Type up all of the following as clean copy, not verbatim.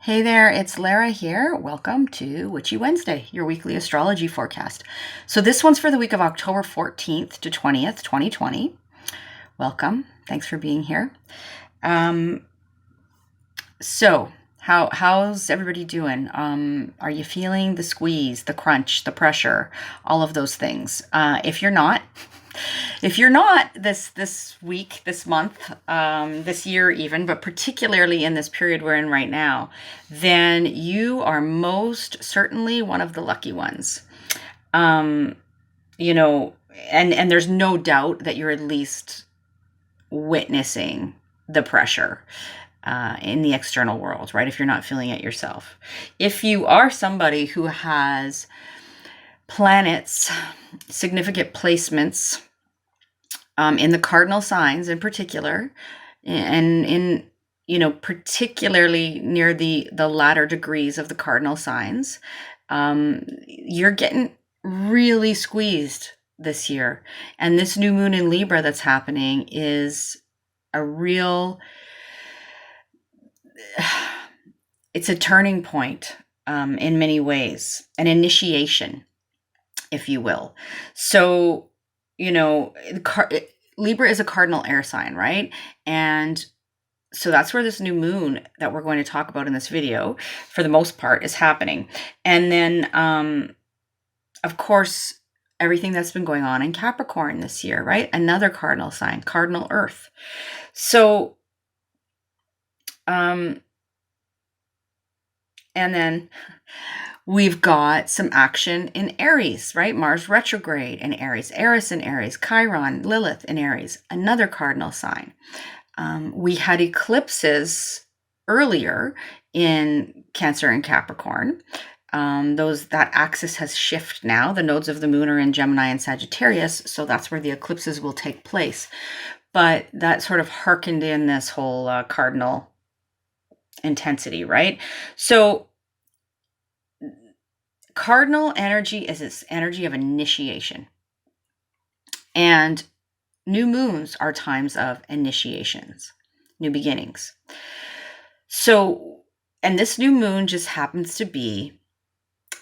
Hey there, it's Lara here. Welcome to Witchy Wednesday, your weekly astrology forecast. So this one's for the week of October 14th to 20th, 2020. Welcome. Thanks for being here. How's everybody doing? Are you feeling the squeeze, the crunch, the pressure, all of those things? If you're not this week, this month, this year even, but particularly in this period we're in right now, then you are most certainly one of the lucky ones. And there's no doubt that you're at least witnessing the pressure in the external world, right? If you're not feeling it yourself. If you are somebody who has planets, significant placements in the cardinal signs in particular, and in, particularly near the latter degrees of the cardinal signs, you're getting really squeezed this year. And this new moon in Libra that's happening is a real, it's a turning point in many ways, an initiation, if you will. So, Libra is a cardinal air sign, right? And so that's where this new moon that we're going to talk about in this video, for the most part, is happening. And then, of course, everything that's been going on in Capricorn this year, right? Another cardinal sign, cardinal earth. So, and then we've got some action in Aries, right? Mars retrograde in Aries, Eris in Aries, Chiron, Lilith in Aries, another cardinal sign. We had eclipses earlier in Cancer and Capricorn. That axis has shifted now. The nodes of the moon are in Gemini and Sagittarius, so that's where the eclipses will take place. But that sort of hearkened in this whole cardinal intensity, right? So cardinal energy is this energy of initiation. And new moons are times of initiations, new beginnings. So, and this new moon just happens to be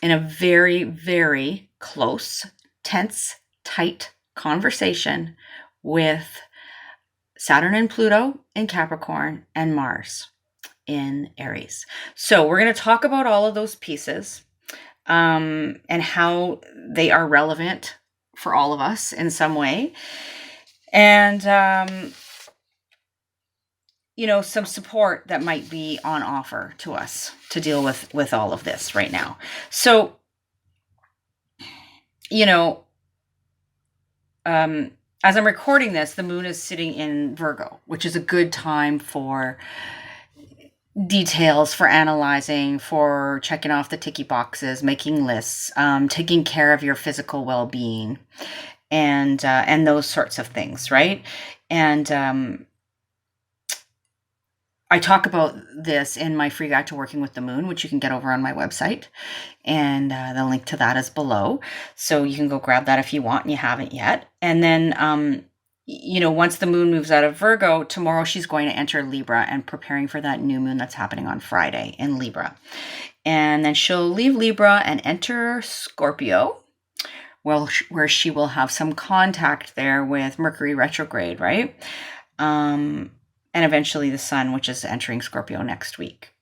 in a very, very close, tense, tight conversation with Saturn and Pluto in Capricorn and Mars in Aries. So we're going to talk about all of those pieces and how they are relevant for all of us in some way. And, some support that might be on offer to us to deal with all of this right now. So, as I'm recording this, the moon is sitting in Virgo, which is a good time for details, for analyzing, for checking off the ticky boxes, making lists, taking care of your physical well-being, and those sorts of things, right? And I talk about this in my free guide to working with the moon, which you can get over on my website, and the link to that is below. So you can go grab that if you want and you haven't yet. And then, once the moon moves out of Virgo, tomorrow she's going to enter Libra and preparing for that new moon that's happening on Friday in Libra. And then she'll leave Libra and enter Scorpio, where she will have some contact there with Mercury retrograde, right? And eventually the sun, which is entering Scorpio next week.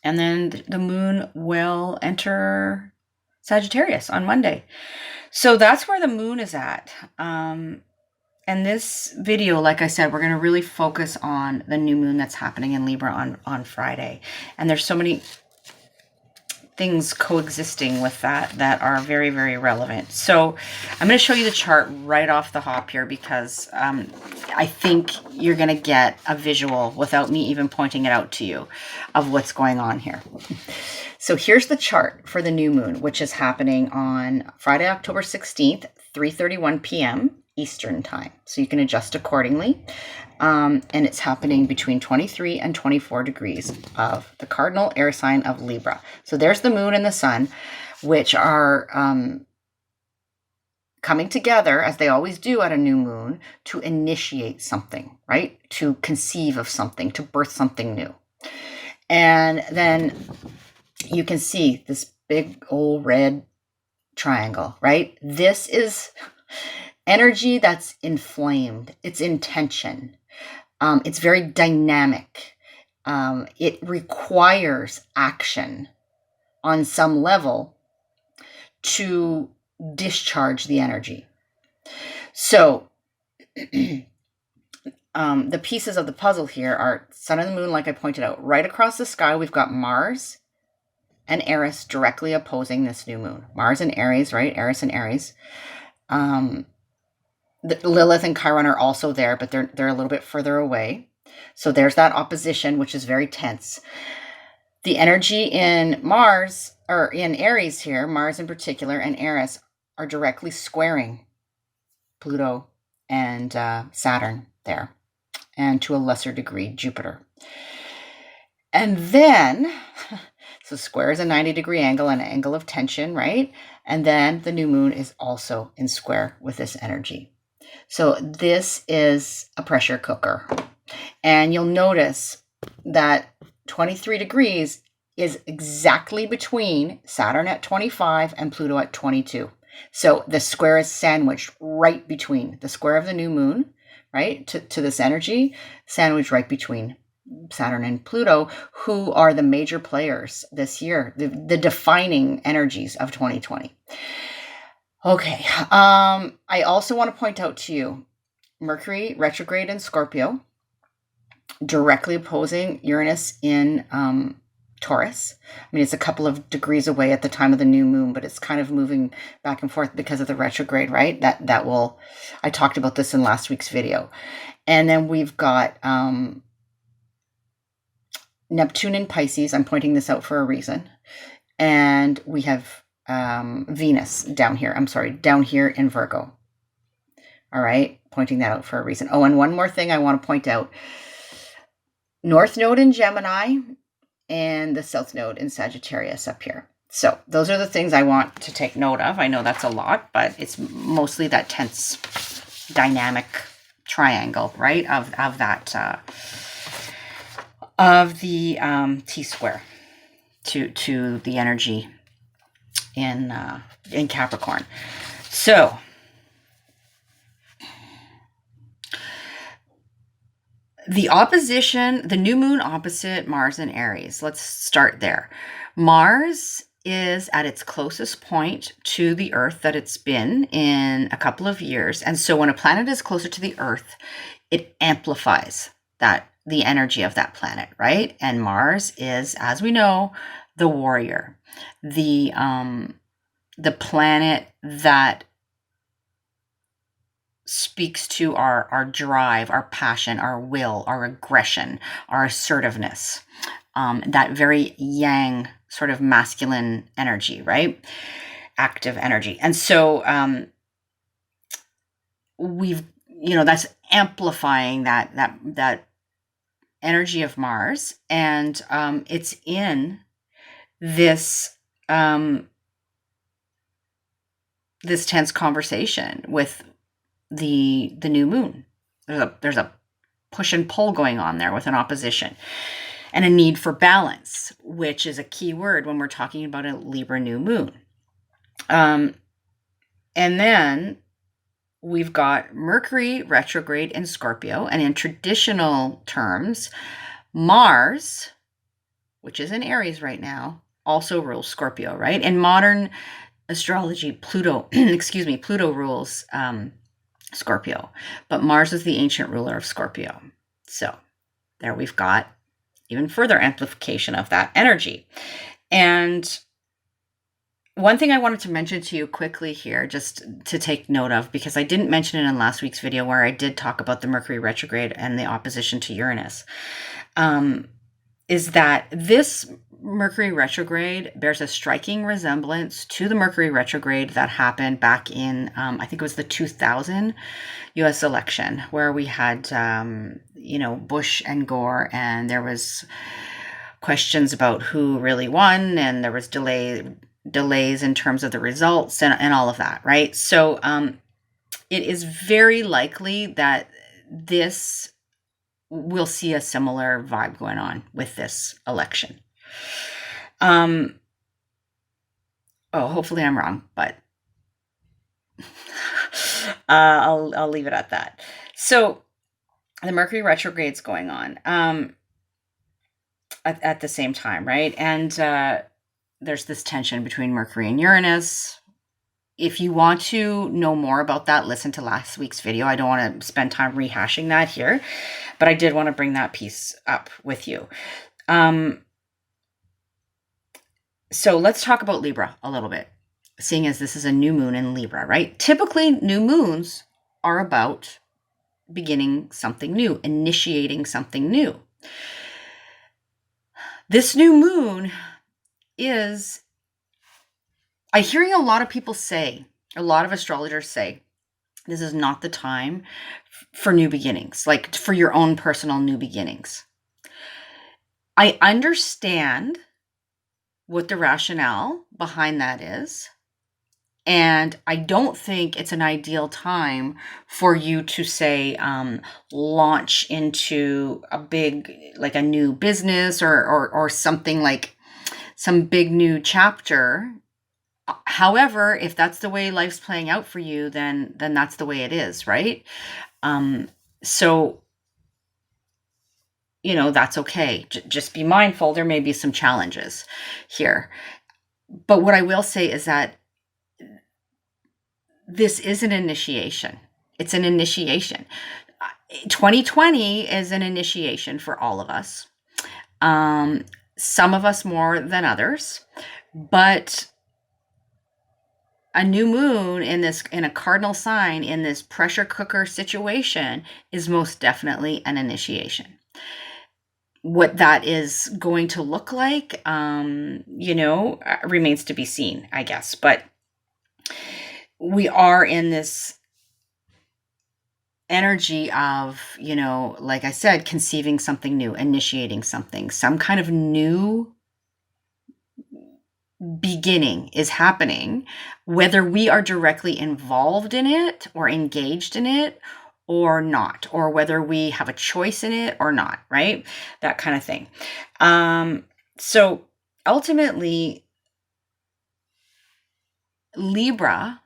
And then the moon will enter Sagittarius on Monday. So that's where the moon is at. And this video, like I said, we're going to really focus on the new moon that's happening in Libra on Friday. And there's so many things coexisting with that are very, very relevant. So I'm going to show you the chart right off the hop here because I think you're going to get a visual without me even pointing it out to you of what's going on here. So here's the chart for the new moon, which is happening on Friday, October 16th, 3:31 p.m. Eastern time. So you can adjust accordingly. And it's happening between 23 and 24 degrees of the cardinal air sign of Libra. So there's the moon and the sun, which are coming together, as they always do at a new moon, to initiate something, right? To conceive of something, to birth something new. And then you can see this big old red triangle, right? This is energy that's inflamed. It's in tension. It's very dynamic. It requires action on some level to discharge the energy. So the pieces of the puzzle here are Sun and the Moon, like I pointed out. Right across the sky, we've got Mars and Eris directly opposing this new moon. Mars and Aries, right? Eris and Aries. Lilith and Chiron are also there, but they're a little bit further away. So there's that opposition, which is very tense. The energy in Mars, or in Aries here, Mars in particular, and Eris are directly squaring Pluto and Saturn there, and to a lesser degree, Jupiter. And then, so square is a 90-degree angle, an angle of tension, right? And then the new moon is also in square with this energy. So this is a pressure cooker. And you'll notice that 23 degrees is exactly between Saturn at 25 and Pluto at 22. So the square is sandwiched right between the square of the new moon, right, to this energy, sandwiched right between Saturn and Pluto, who are the major players this year, the defining energies of 2020. Okay. I also want to point out to you, Mercury retrograde in Scorpio, directly opposing Uranus in Taurus. I mean, it's a couple of degrees away at the time of the new moon, but it's kind of moving back and forth because of the retrograde, right? That will, I talked about this in last week's video. And then we've got Neptune in Pisces. I'm pointing this out for a reason. And we have Venus down here. Down here in Virgo. All right, pointing that out for a reason. Oh, and one more thing I want to point out. North Node in Gemini and the South Node in Sagittarius up here. So those are the things I want to take note of. I know that's a lot, but it's mostly that tense dynamic triangle, right? Of that of the T-square to the energy in Capricorn. So the opposition, the new moon opposite Mars and Aries. Let's start there. Mars is at its closest point to the Earth that it's been in a couple of years. And so when a planet is closer to the Earth, it amplifies the energy of that planet, right? And Mars is, as we know, the warrior, the planet that speaks to our drive, our passion, our will, our aggression, our assertiveness, that very yang sort of masculine energy, right? Active energy. And so that's amplifying that energy of Mars, and it's in this this tense conversation with the new moon. There's a push and pull going on there with an opposition and a need for balance, which is a key word when we're talking about a Libra new moon. And then we've got Mercury retrograde in Scorpio, and in traditional terms, Mars, which is in Aries right now, also rules Scorpio, right? In modern astrology, Pluto rules Scorpio, but Mars is the ancient ruler of Scorpio. So there we've got even further amplification of that energy. And one thing I wanted to mention to you quickly here, just to take note of, because I didn't mention it in last week's video where I did talk about the Mercury retrograde and the opposition to Uranus, is that this Mercury retrograde bears a striking resemblance to the Mercury retrograde that happened back in, I think it was the 2000 U.S. election, where we had, Bush and Gore, and there was questions about who really won, and there was delays in terms of the results and all of that, right? So it is very likely that this we'll see a similar vibe going on with this election. Oh, hopefully I'm wrong, but I'll leave it at that. So the Mercury retrograde's going on at the same time, right? And there's this tension between Mercury and Uranus. If you want to know more about that, listen to last week's video. I don't want to spend time rehashing that here, but I did want to bring that piece up with you. So let's talk about Libra a little bit, seeing as this is a new moon in Libra, right? Typically, new moons are about beginning something new, initiating something new. This new moon is, I'm hearing a lot of people say, a lot of astrologers say, this is not the time for new beginnings, like for your own personal new beginnings. I understand what the rationale behind that is. And I don't think it's an ideal time for you to say, launch into a big, like a new business or something like some big new chapter. However, if that's the way life's playing out for you, then that's the way it is, right? So, that's okay. Just be mindful. There may be some challenges here. But what I will say is that this is an initiation. It's an initiation. 2020 is an initiation for all of us. Some of us more than others, but a new moon in a cardinal sign in this pressure cooker situation is most definitely an initiation. What that is going to look like, remains to be seen, I guess. But we are in this energy of, like I said, conceiving something new, initiating something, some kind of new beginning is happening, whether we are directly involved in it or engaged in it or not, or whether we have a choice in it or not, right? That kind of thing. So ultimately, Libra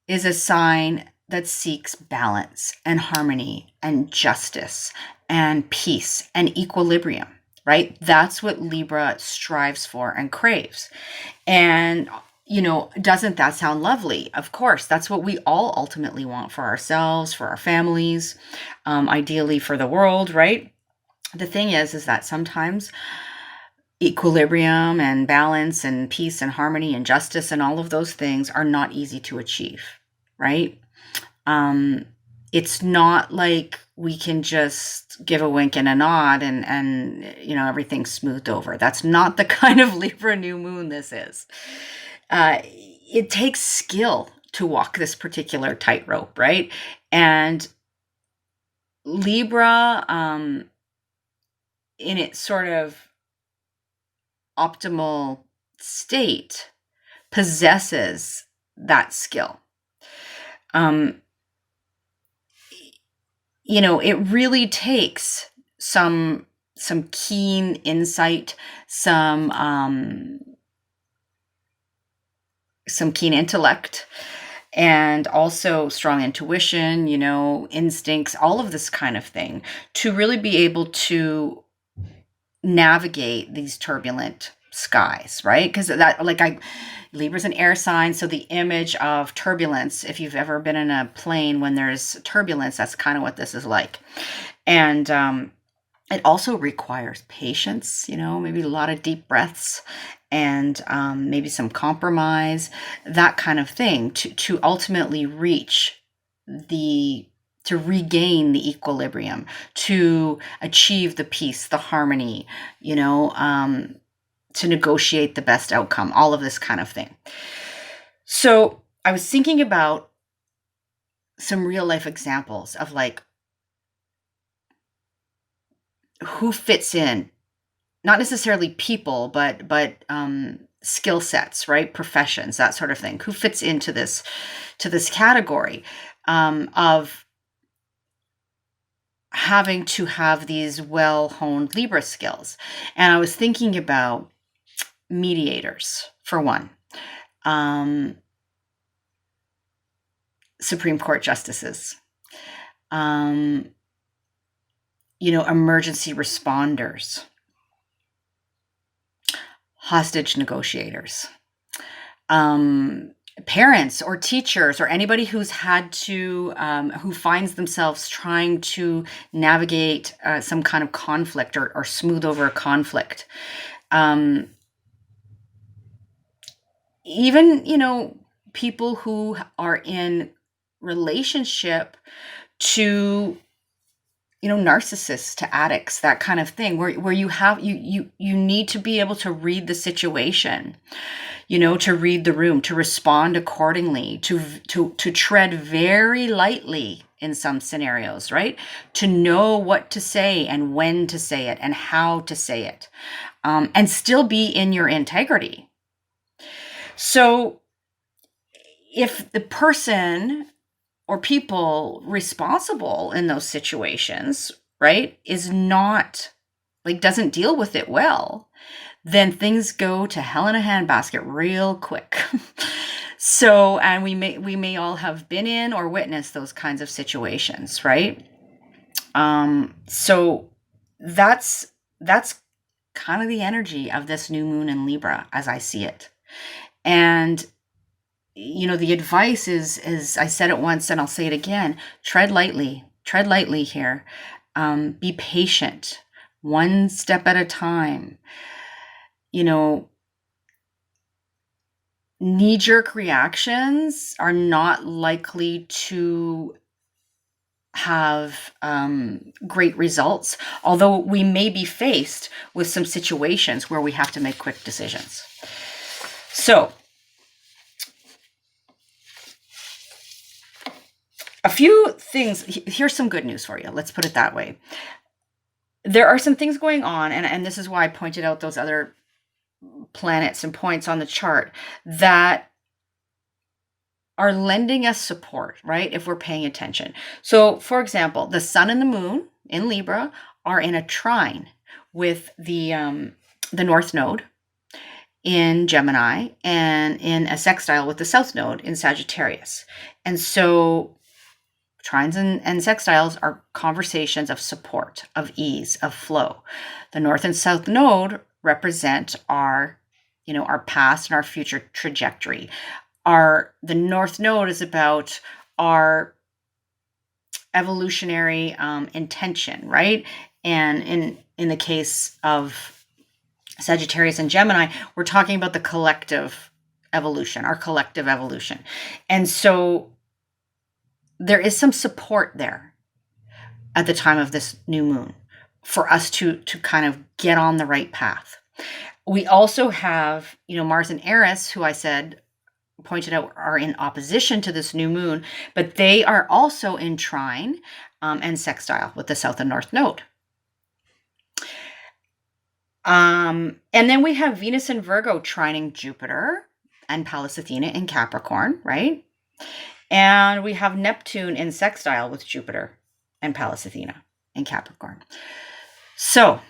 is a sign that seeks balance and harmony and justice and peace and equilibrium, right? That's what Libra strives for and craves. And, doesn't that sound lovely? Of course, that's what we all ultimately want for ourselves, for our families, ideally for the world, right? The thing is that sometimes equilibrium and balance and peace and harmony and justice and all of those things are not easy to achieve, right? It's not like we can just give a wink and a nod and everything's smoothed over. That's not the kind of Libra new moon this is. It takes skill to walk this particular tightrope, right? And Libra, in its sort of optimal state, possesses that skill. It really takes some keen insight, some keen intellect, and also strong intuition, instincts, all of this kind of thing, to really be able to navigate these turbulent skies, right? Because Libra's an air sign, so the image of turbulence, if you've ever been in a plane when there's turbulence, that's kind of what this is like. And it also requires patience, maybe a lot of deep breaths and maybe some compromise, that kind of thing, to ultimately to regain the equilibrium, to achieve the peace, the harmony, to negotiate the best outcome, all of this kind of thing. So I was thinking about some real life examples of who fits in, not necessarily people, but skill sets, right? Professions, that sort of thing. Who fits into this category of having to have these well-honed Libra skills. And I was thinking about mediators, for one. Supreme Court justices, emergency responders, hostage negotiators, parents or teachers, or anybody who's had to, who finds themselves trying to navigate some kind of conflict or smooth over a conflict. Even, people who are in relationship to, narcissists, to addicts, that kind of thing, where you need to be able to read the situation, to read the room, to respond accordingly, to tread very lightly in some scenarios, right? To know what to say and when to say it and how to say it, and still be in your integrity. So if the person or people responsible in those situations, right, is not, doesn't deal with it well, then things go to hell in a handbasket real quick. So, and we may all have been in or witnessed those kinds of situations, right? So that's kind of the energy of this new moon in Libra as I see it. And the advice is I said it once and I'll say it again: tread lightly here. Be patient, one step at a time. Knee-jerk reactions are not likely to have great results, although we may be faced with some situations where we have to make quick decisions. So, a few things. Here's some good news for you. Let's put it that way. There are some things going on, and this is why I pointed out those other planets and points on the chart that are lending us support, right? If we're paying attention. So, for example, the sun and the moon in Libra are in a trine with the North Node in Gemini and in a sextile with the South Node in Sagittarius. And so trines and sextiles are conversations of support, of ease, of flow. The North and South Node represent our past and our future trajectory. The North Node is about our evolutionary intention, right? And in the case of Sagittarius and Gemini, we're talking about the collective evolution, our collective evolution. And so there is some support there at the time of this new moon for us to kind of get on the right path. We also have, Mars and Eris, who I pointed out are in opposition to this new moon, but they are also in trine and sextile with the South and North Node. And then we have Venus and Virgo trining Jupiter and Pallas Athena in Capricorn, right? And we have Neptune in sextile with Jupiter and Pallas Athena in Capricorn. So,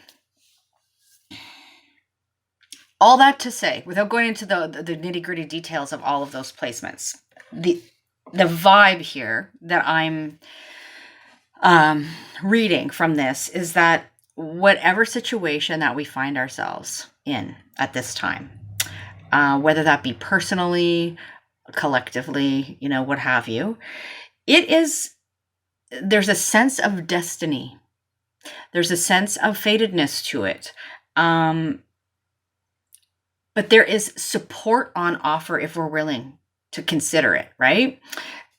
all that to say, without going into the nitty-gritty details of all of those placements, the vibe here that I'm reading from this is that whatever situation that we find ourselves in at this time, whether that be personally, collectively, what have you, there's a sense of destiny. There's a sense of fatedness to it. But there is support on offer if we're willing to consider it, right?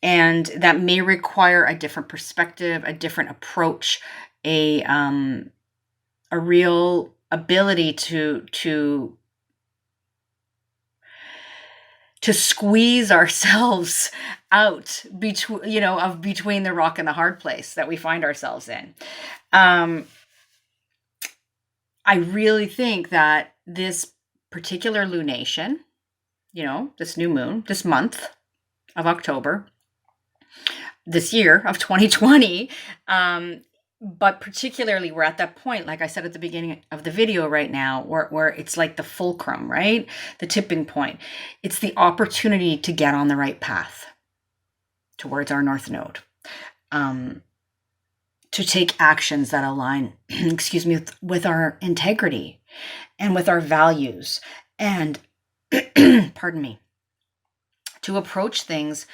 And that may require a different perspective, a different approach, a real ability to squeeze ourselves out between the rock and the hard place that we find ourselves in. I really think that this particular lunation, this new moon, this month of October, this year of 2020, But particularly, we're at that point, like I said at the beginning of the video right now, where it's like the fulcrum, right? The tipping point. It's the opportunity to get on the right path towards our North Node. To take actions that align, excuse me, with our integrity and with our values. And, pardon me, to approach things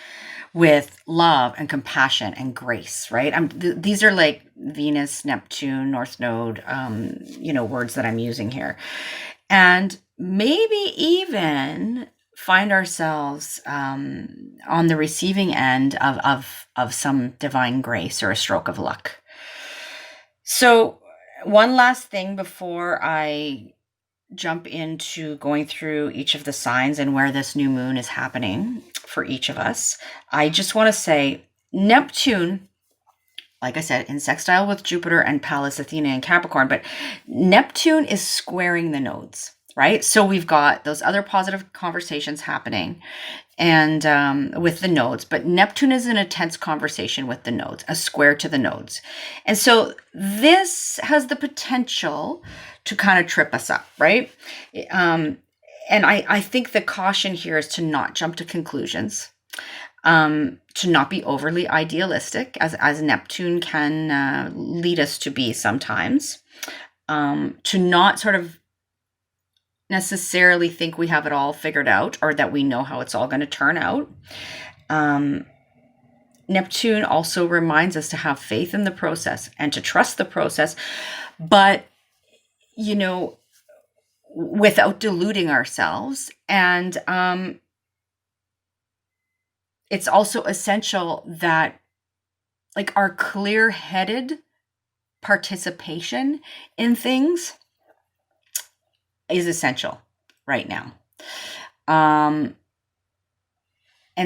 with love and compassion and grace, right? These are like Venus, Neptune, North Node, words that I'm using here. And maybe even find ourselves on the receiving end of some divine grace or a stroke of luck. So one last thing before I jump into going through each of the signs and where this new moon is happening for each of us. I just want to say Neptune, like I said, in sextile with Jupiter and Pallas Athena in Capricorn, but Neptune is squaring the nodes, right? So we've got those other positive conversations happening and with the nodes, but Neptune is in a tense conversation with the nodes, a square to the nodes. And so this has the potential to kind of trip us up, right? And I think the caution here is to not jump to conclusions, to not be overly idealistic, as Neptune can lead us to be sometimes, to not sort of necessarily think we have it all figured out or that we know how it's all going to turn out. Neptune also reminds us to have faith in the process and to trust the process, but, without deluding ourselves. And it's also essential that, like, our clear-headed participation in things is essential right now. And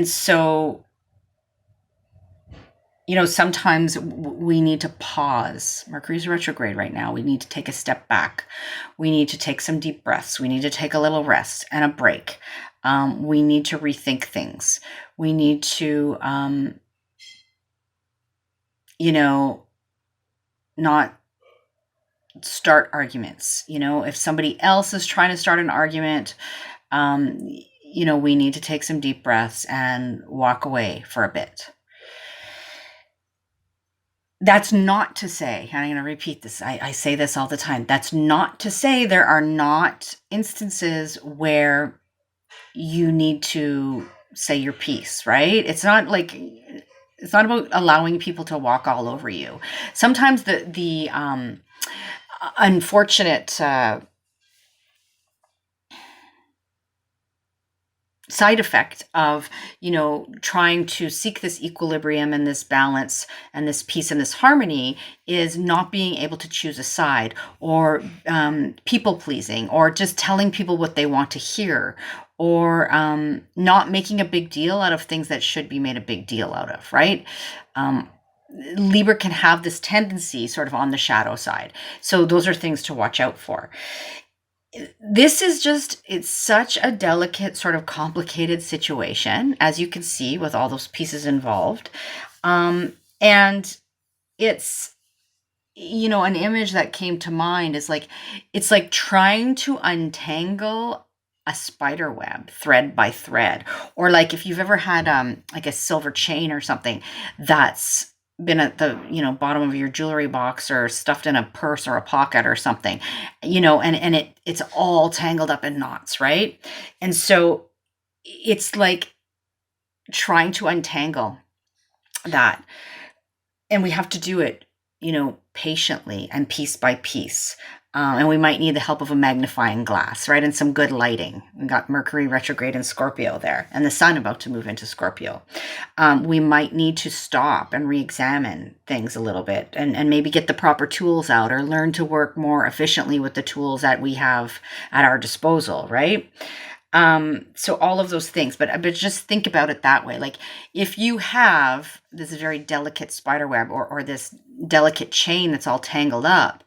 so, sometimes we need to pause. Mercury's retrograde right now. We need to take a step back. We need to take some deep breaths. We need to take a little rest and a break. We need to rethink things. We need to, not start arguments. If somebody else is trying to start an argument, we need to take some deep breaths and walk away for a bit. That's not to say, and I'm going to repeat this, I say this all the time, that's not to say there are not instances where you need to say your piece, right? It's not about allowing people to walk all over you. Sometimes the unfortunate side effect of, trying to seek this equilibrium and this balance and this peace and this harmony is not being able to choose a side, or people pleasing, or just telling people what they want to hear, or not making a big deal out of things that should be made a big deal out of, right? Libra can have this tendency sort of on the shadow side. So those are things to watch out for. This is it's such a delicate, sort of complicated situation, as you can see, with all those pieces involved. And it's, an image that came to mind is it's like trying to untangle a spider web thread by thread, or like if you've ever had like a silver chain or something that's been at the bottom of your jewelry box or stuffed in a purse or a pocket or something, and it's all tangled up in knots, right? And so it's like trying to untangle that, and we have to do it patiently and piece by piece. And we might need the help of a magnifying glass, right? And some good lighting. We got Mercury retrograde in Scorpio there, and the sun about to move into Scorpio. We might need to stop and re-examine things a little bit, and maybe get the proper tools out, or learn to work more efficiently with the tools that we have at our disposal, right? So all of those things, but just think about it that way. Like if you have this very delicate spider web or this delicate chain that's all tangled up,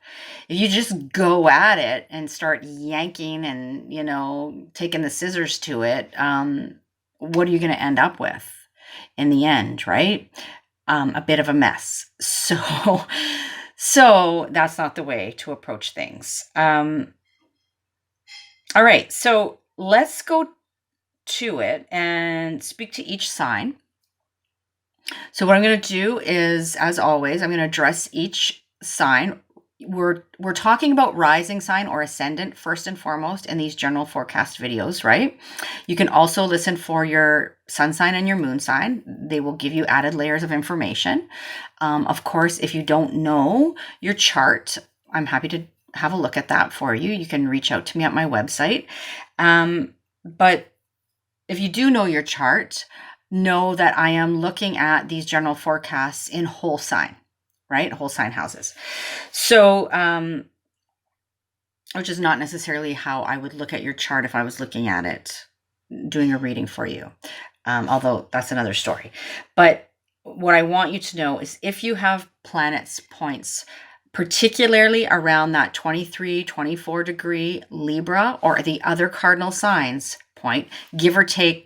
if you just go at it and start yanking and, taking the scissors to it, what are you going to end up with in the end, right? A bit of a mess. So So that's not the way to approach things. All right, so let's go to it and speak to each sign. So what I'm going to do is, as always, I'm going to address each sign. We're talking about rising sign or ascendant first and foremost in these general forecast videos, right? You can also listen for your sun sign and your moon sign. They will give you added layers of information. Of course, if you don't know your chart, I'm happy to have a look at that for you. You can reach out to me at my website. But if you do know your chart, know that I am looking at these general forecasts in whole sign, right? Whole sign houses. So, which is not necessarily how I would look at your chart if I was looking at it, doing a reading for you. Although that's another story. But what I want you to know is if you have planets points, particularly around that 23, 24 degree Libra or the other cardinal signs point, give or take,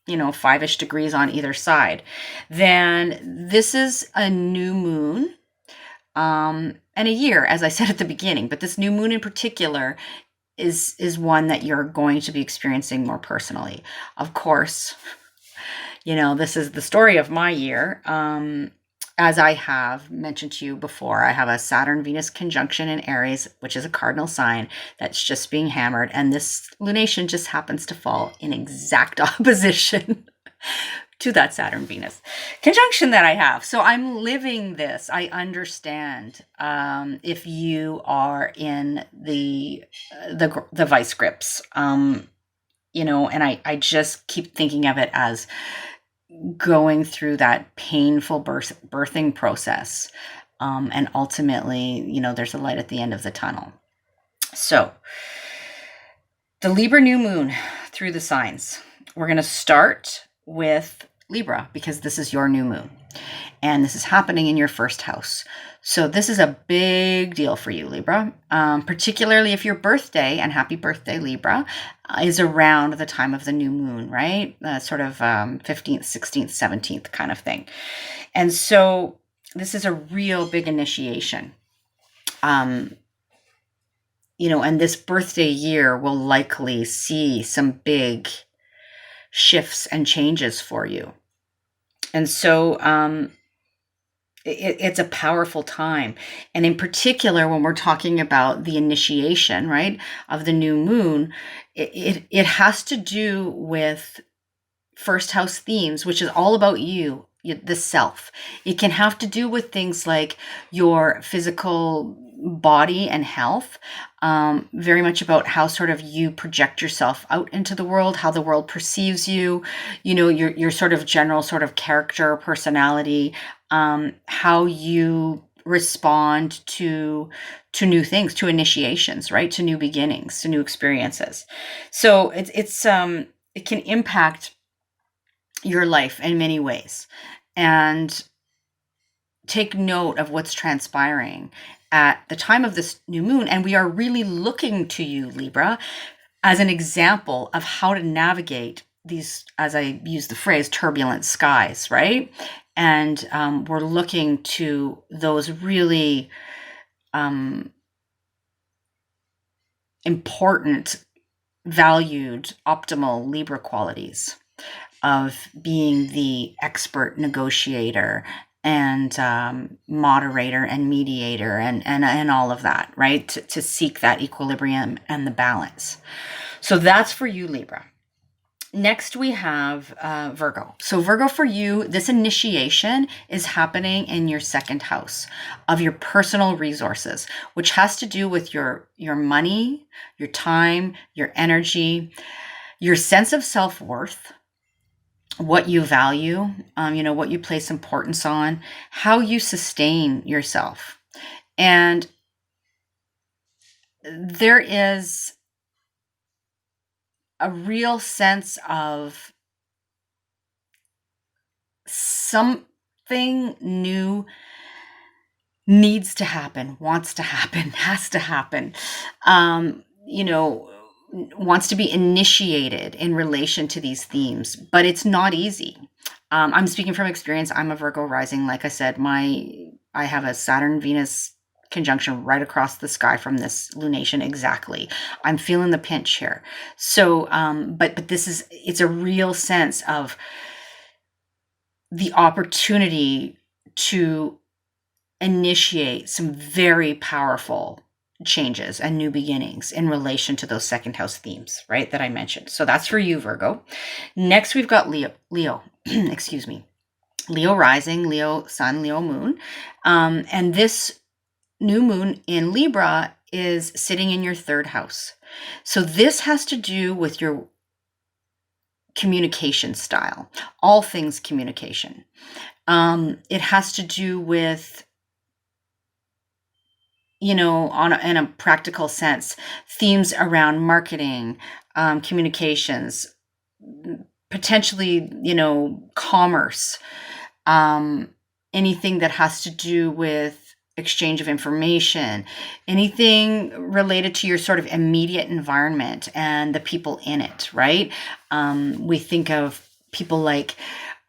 5-ish degrees on either side, then this is a new moon and a year, as I said at the beginning. But this new moon in particular is one that you're going to be experiencing more personally. Of course, this is the story of my year. As I have mentioned to you before, I have a Saturn-Venus conjunction in Aries, which is a cardinal sign that's just being hammered. And this lunation just happens to fall in exact opposition to that Saturn-Venus conjunction that I have. So I'm living this. I understand if you are in the vice grips, and I just keep thinking of it as going through that painful birthing process. And ultimately, there's a light at the end of the tunnel. So the Libra new moon through the signs. We're going to start with Libra because this is your new moon. And this is happening in your first house. So this is a big deal for you, Libra, particularly if your birthday, and happy birthday, Libra, is around the time of the new moon, right? Sort of 15th, 16th, 17th kind of thing. And so this is a real big initiation. And this birthday year will likely see some big shifts and changes for you. And so it's a powerful time. And in particular, when we're talking about the initiation, right, of the new moon, it has to do with first house themes, which is all about you, the self. It can have to do with things like your physical body and health, very much about how sort of you project yourself out into the world, how the world perceives you, your sort of general sort of character, personality, how you respond to new things, to initiations, right? To new beginnings, to new experiences. So it can impact your life in many ways. And take note of what's transpiring at the time of this new moon. And we are really looking to you, Libra, as an example of how to navigate these, as I use the phrase, turbulent skies, right? And we're looking to those really important, valued, optimal Libra qualities of being the expert negotiator and moderator and mediator and all of that, right? To seek that equilibrium and the balance. So that's for you, Libra. Next, we have Virgo. So Virgo, for you, this initiation is happening in your second house of your personal resources, which has to do with your money, your time, your energy, your sense of self-worth, what you value, what you place importance on, how you sustain yourself. And there is a real sense of something new needs to happen, wants to happen, has to happen, wants to be initiated in relation to these themes, but it's not easy. I'm speaking from experience. I'm a Virgo rising. Like I said, I have a Saturn Venus conjunction right across the sky from this lunation. Exactly. I'm feeling the pinch here. So, but it's a real sense of the opportunity to initiate some very powerful changes and new beginnings in relation to those second house themes, right? That I mentioned. So that's for you, Virgo. Next, we've got Leo, excuse me, Leo rising, Leo sun, Leo moon. And this new moon in Libra is sitting in your third house. So this has to do with your communication style, all things communication. It has to do with, in a practical sense, themes around marketing, communications, potentially, commerce, anything that has to do with exchange of information, anything related to your sort of immediate environment and the people in it, right? We think of people like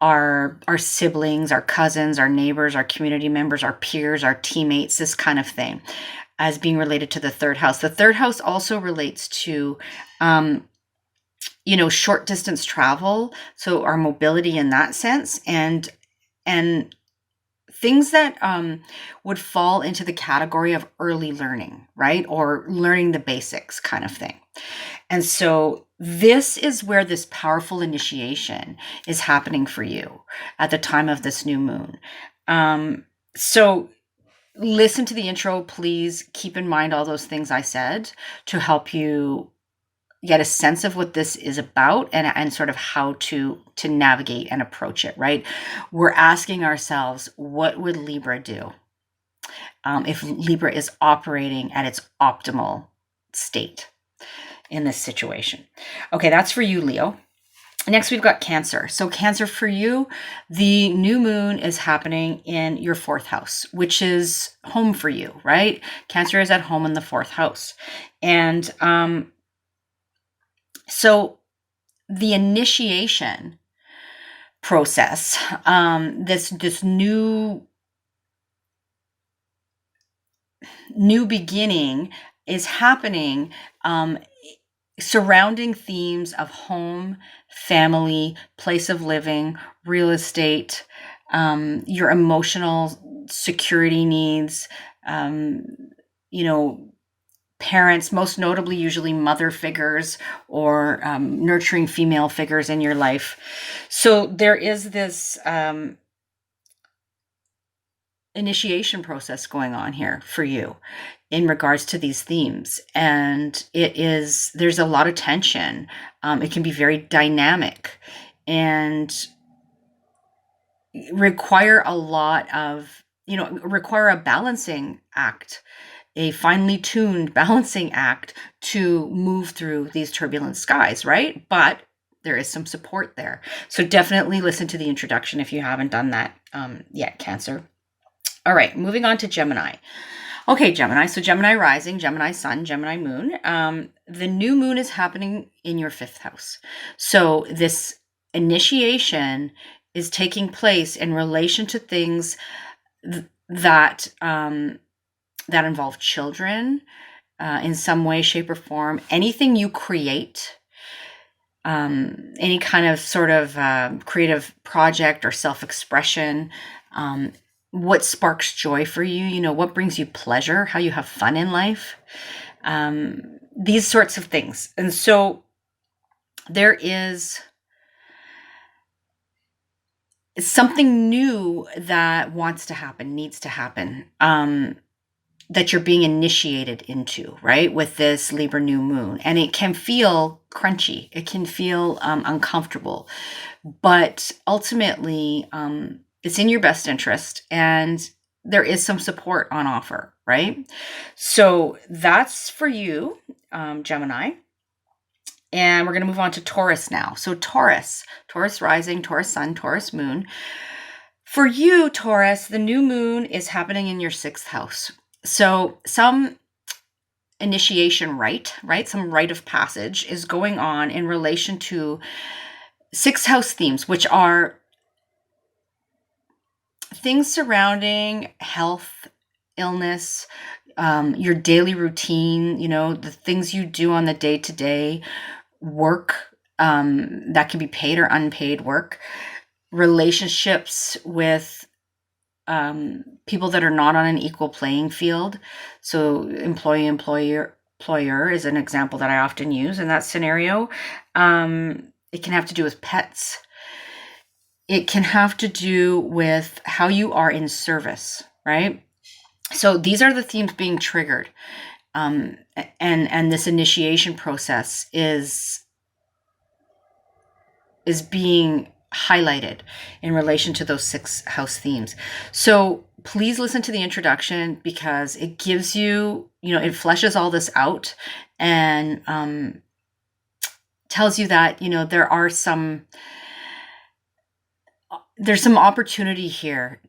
our siblings, our cousins, our neighbors, our community members, our peers, our teammates, this kind of thing, as being related to the third house. The third house also relates to short distance travel, so our mobility in that sense, and things that would fall into the category of early learning, right? Or learning the basics kind of thing. And so this is where this powerful initiation is happening for you at the time of this new moon. So listen to the intro, please. Keep in mind all those things I said to help you get a sense of what this is about and sort of how to navigate and approach it, right? We're asking ourselves, what would Libra do if Libra is operating at its optimal state in this situation? Okay, that's for you, Leo. Next, we've got Cancer. So Cancer, for you, the new moon is happening in your fourth house, which is home for you, right? Cancer is at home in the fourth house. And so the initiation process, this new beginning is happening surrounding themes of home, family, place of living, real estate, your emotional security needs, parents, most notably usually mother figures or nurturing female figures in your life. So there is this initiation process going on here for you in regards to these themes. And there's a lot of tension. It can be very dynamic and require a lot of, require a balancing act, a finely tuned balancing act to move through these turbulent skies, right? But there is some support there. So definitely listen to the introduction if you haven't done that yet, Cancer. All right, moving on to Gemini. Okay, Gemini. So Gemini rising, Gemini sun, Gemini moon. The new moon is happening in your fifth house. So this initiation is taking place in relation to things that involve children in some way, shape, or form. Anything you create, any kind of sort of creative project or self-expression, what sparks joy for you, what brings you pleasure, how you have fun in life, these sorts of things. And so there is something new that wants to happen, needs to happen, that you're being initiated into, right? With this Libra new moon. And it can feel crunchy. It can feel uncomfortable, but ultimately, it's in your best interest and there is some support on offer, right? So that's for you, Gemini. And we're going to move on to Taurus now. So Taurus rising, Taurus sun, Taurus moon. For you, Taurus, the new moon is happening in your sixth house. So some initiation rite, some rite of passage is going on in relation to sixth house themes, which are things surrounding health, illness, your daily routine, the things you do on the day-to-day work, that can be paid or unpaid work, relationships with people that are not on an equal playing field. So employer is an example that I often use in that scenario. It can have to do with pets. It can have to do with how you are in service, right? So these are the themes being triggered. And this initiation process is being highlighted in relation to those 6 house themes. So please listen to the introduction, because it gives you, it fleshes all this out and tells you that, there's some opportunity here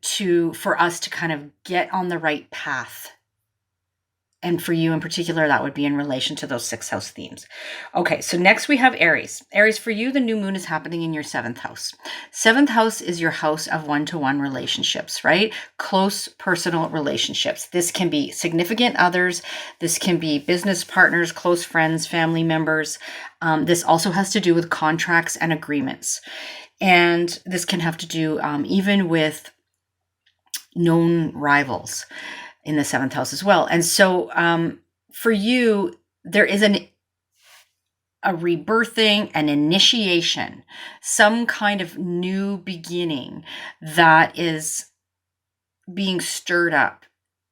for us to kind of get on the right path. And for you in particular, that would be in relation to those 6 house themes. Okay, so next we have Aries. Aries, for you, the new moon is happening in your 7th house. 7th house is your house of one-to-one relationships, right? Close personal relationships. This can be significant others. This can be business partners, close friends, family members. This also has to do with contracts and agreements. And this can have to do even with known rivals in the 7th house as well. And so for you, there is a rebirthing, an initiation, some kind of new beginning that is being stirred up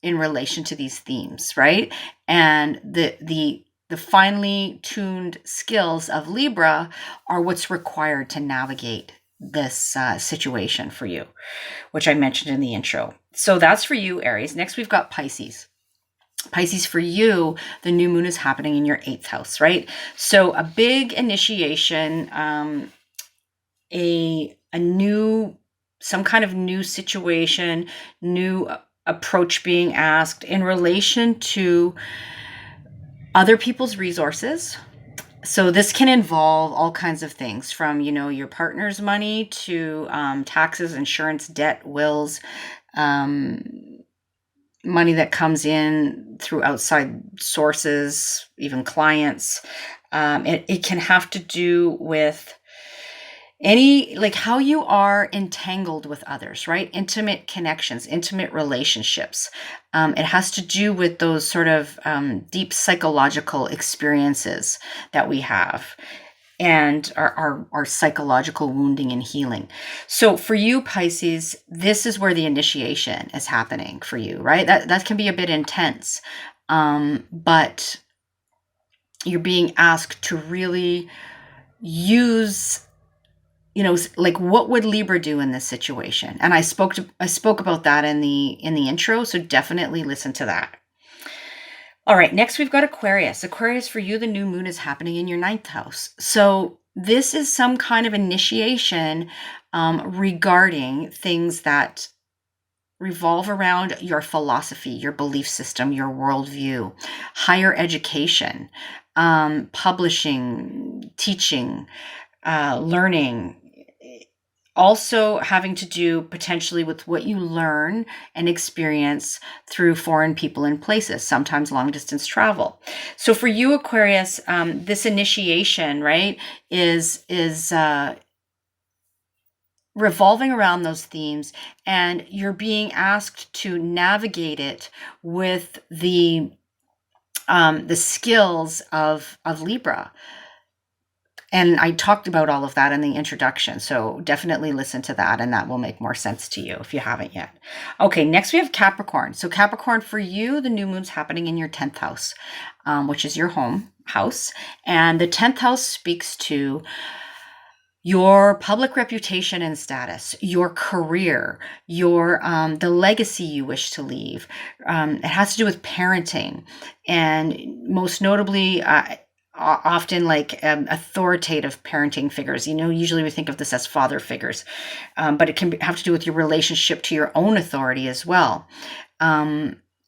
in relation to these themes, right? And the finely tuned skills of Libra are what's required to navigate this situation for you, which I mentioned in the intro. So that's for you, Aries. Next, we've got Pisces. Pisces, for you, the new moon is happening in your 8th house, right? So a big initiation, some kind of new situation, new approach being asked in relation to other people's resources. So this can involve all kinds of things, from, your partner's money to taxes, insurance, debt, wills, money that comes in through outside sources, even clients. It can have to do with how you are entangled with others, right? Intimate connections, intimate relationships. It has to do with those sort of deep psychological experiences that we have, and our psychological wounding and healing. So for you, Pisces, this is where the initiation is happening for you, right? That can be a bit intense, but you're being asked to really use, what would Libra do in this situation? And I spoke about that in the intro, so definitely listen to that. All right, next we've got Aquarius. Aquarius, for you, the new moon is happening in your 9th house. So this is some kind of initiation regarding things that revolve around your philosophy, your belief system, your worldview, higher education, publishing, teaching, learning. Also having to do potentially with what you learn and experience through foreign people and places, sometimes long distance travel. So for you, Aquarius, this initiation, right, is revolving around those themes, and you're being asked to navigate it with the skills of Libra. And I talked about all of that in the introduction, so definitely listen to that, and that will make more sense to you if you haven't yet. Okay, next we have Capricorn. So Capricorn, for you, the new moon's happening in your 10th house, which is your home house. And the 10th house speaks to your public reputation and status, your career, the legacy you wish to leave. It has to do with parenting, and most notably, often authoritative parenting figures. Usually we think of this as father figures, but it can have to do with your relationship to your own authority as well.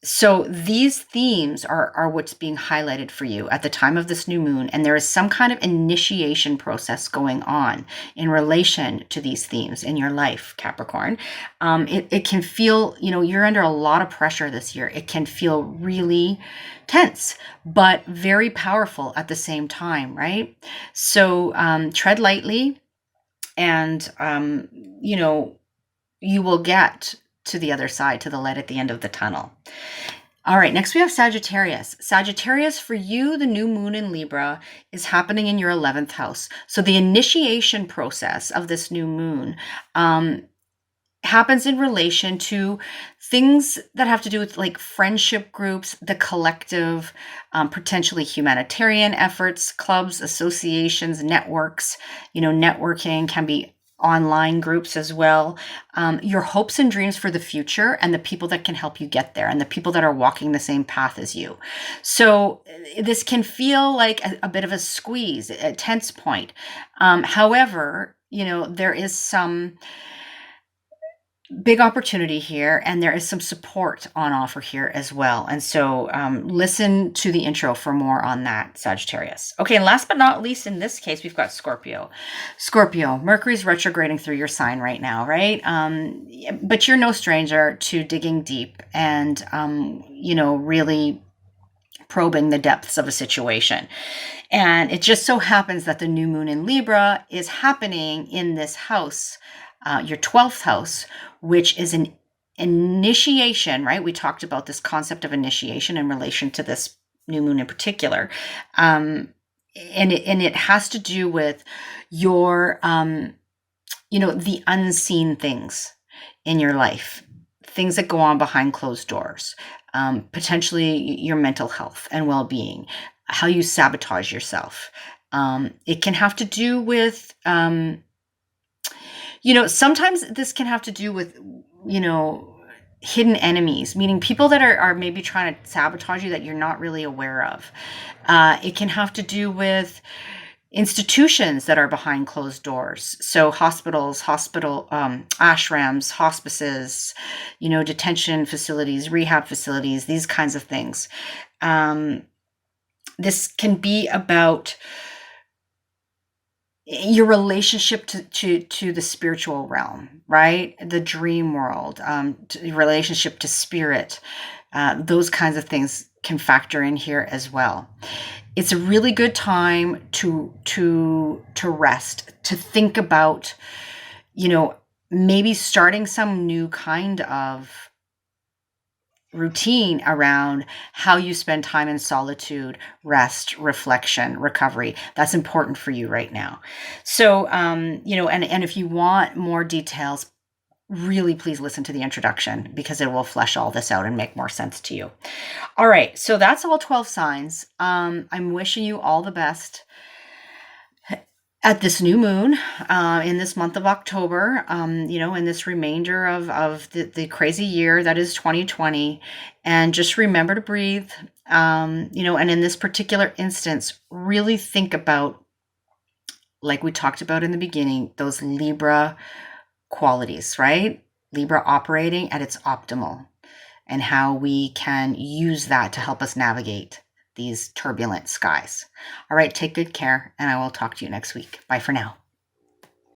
So these themes are what's being highlighted for you at the time of this new moon, and there is some kind of initiation process going on in relation to these themes in your life, Capricorn. It can feel, you're under a lot of pressure this year. It can feel really tense, but very powerful at the same time, right? So tread lightly, and you will get to the other side, to the light at the end of the tunnel. All right, next we have Sagittarius. Sagittarius, for you, the new moon in Libra is happening in your 11th house. So the initiation process of this new moon happens in relation to things that have to do with like friendship groups, the collective, potentially humanitarian efforts, clubs, associations, networks. Networking can be online groups as well. Your hopes and dreams for the future, and the people that can help you get there, and the people that are walking the same path as you. So this can feel like a bit of a squeeze, a tense point. However, there is some big opportunity here, and there is some support on offer here as well. And so listen to the intro for more on that, Sagittarius. Okay, and last but not least, in this case, we've got Scorpio. Scorpio, Mercury's retrograding through your sign right now, right? But you're no stranger to digging deep and, really probing the depths of a situation. And it just so happens that the new moon in Libra is happening in this house, your 12th house, which is an initiation, right? We talked about this concept of initiation in relation to this new moon in particular. And it has to do with your, the unseen things in your life, things that go on behind closed doors, potentially your mental health and well-being, how you sabotage yourself. It can have to do with, sometimes this can have to do with, hidden enemies, meaning people that are maybe trying to sabotage you that you're not really aware of. It can have to do with institutions that are behind closed doors. So hospitals, ashrams, hospices, detention facilities, rehab facilities, these kinds of things. This can be about your relationship to the spiritual realm, right? The dream world, relationship to spirit, those kinds of things can factor in here as well. It's a really good time to rest, to think about, maybe starting some new kind of routine around how you spend time in solitude, rest, reflection, recovery. That's important for you right now. So, and if you want more details, really please listen to the introduction, because it will flesh all this out and make more sense to you. All right, so that's all 12 signs. I'm wishing you all the best at this new moon, in this month of October, in this remainder of the crazy year that is 2020. And just remember to breathe, and in this particular instance, really think about, like we talked about in the beginning, those Libra qualities, right? Libra operating at its optimal, and how we can use that to help us navigate these turbulent skies. All right, take good care, and I will talk to you next week. Bye for now.